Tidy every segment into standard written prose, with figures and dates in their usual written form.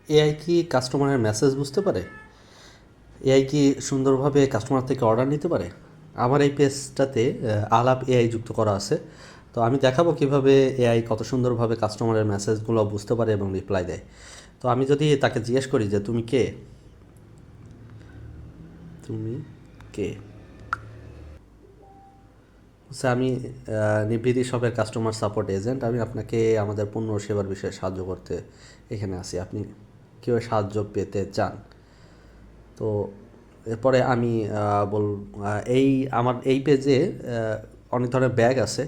AI কি কাস্টমারের message বুঝতে পারে? এআই কি সুন্দরভাবে কাস্টমার থেকে অর্ডার নিতে পারে? আমার এই পেজটাতে আলাপ এআই যুক্ত করা আছে। তো আমি দেখাবো কিভাবে এআই কত সুন্দরভাবে কাস্টমারের মেসেজগুলো বুঝতে পারে এবং রিপ্লাই দেয়। তো আমি যদি তাকে জিজ্ঞেস করি যে তুমি কে, তুমি কে, আচ্ছা আমি নিভৃতি শপের কাস্টমার সাপোর্ট এজেন্ট, আমি আপনাকে আমাদের পণ্য ও সেবার বিষয়ে সাহায্য করতে এখানে আছি। আপনি কীভাবে সাহায্য পেতে চান? তো এরপরে আমি বল এই আমার এই পেজে অনেক ধরনের ব্যাগ আছে।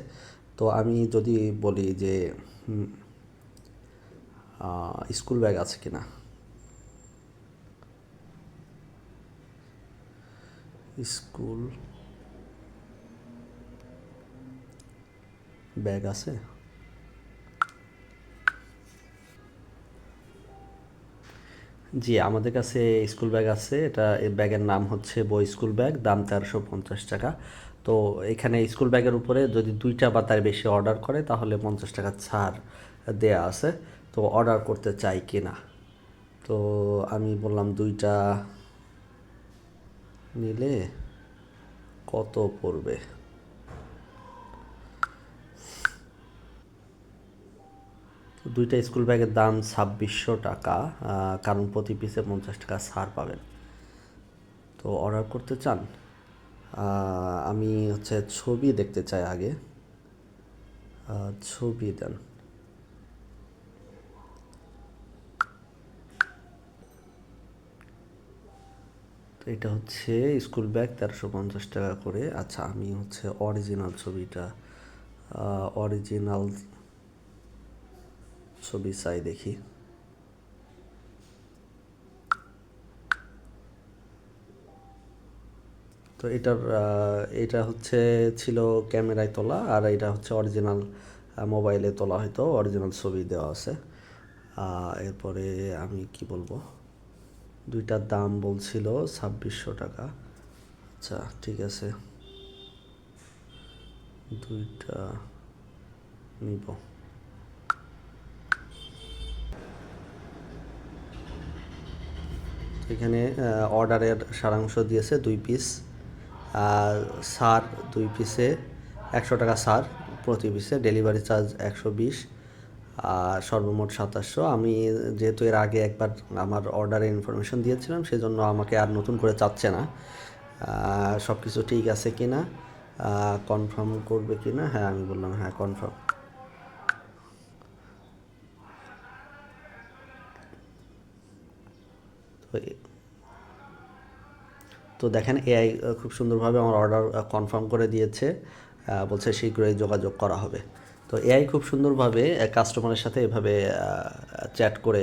তো আমি যদি বলি যে স্কুল ব্যাগ আছে কিনা, স্কুল ব্যাগ আছে, জি আমাদের কাছে স্কুল ব্যাগ আছে। এটা এই ব্যাগের নাম হচ্ছে বই স্কুল ব্যাগ, দাম 1350 টাকা। তো এখানে স্কুল ব্যাগের উপরে যদি 2টা বা তার বেশি অর্ডার করে তাহলে 50 টাকা ছাড় দেয়া আছে। তো অর্ডার করতে চাই কি না, তো আমি বললাম 2টা নিলে কত পড়বে। তো 2টা স্কুল ব্যাগের দাম 2600 টাকা, কারণ প্রতি পিসে 50 টাকা ছাড় পাবেন। তো অর্ডার করতে চান? আমি হচ্ছে ছবি দেখতে চাই আগে। ছবি দেন। তো এটা হচ্ছে স্কুল ব্যাগ 1350 টাকা করে। আচ্ছা আমি হচ্ছে অরিজিনাল ছবিটা, অরিজিনাল ছবি চাই দেখি। তো এটা হচ্ছে ছিল ক্যামেরায় তোলা, আর এটা হচ্ছে অরিজিনাল মোবাইলে তোলা, হয়তো অরিজিনাল ছবি দেওয়া আছে। এরপরে আমি কি বলবো, 2টার দাম বলছিল 2600 টাকা। আচ্ছা ঠিক আছে, 2টা নিব। এখানে অর্ডারের সারাংশ দিয়েছে 2 পিস, আর সার 2 পিসে 100 টাকা সার, প্রতি পিসে ডেলিভারি চার্জ 120, আর সর্বমোট 2700। আমি যেহেতু এর আগে একবার আমার অর্ডারের ইনফরমেশন দিয়েছিলাম সেজন্য আমাকে আর নতুন করে চাচ্ছে না। সব কিছু ঠিক আছে কি না, কনফার্ম করবে কি না, হ্যাঁ আমি বললাম হ্যাঁ কনফার্ম। তো তো দেখেন এআই খুব সুন্দরভাবে আমার অর্ডার কনফার্ম করে দিয়েছে, বলছে শীঘ্রই যোগাযোগ করা হবে। তো এআই খুব সুন্দরভাবে কাস্টমারের সাথে এভাবে চ্যাট করে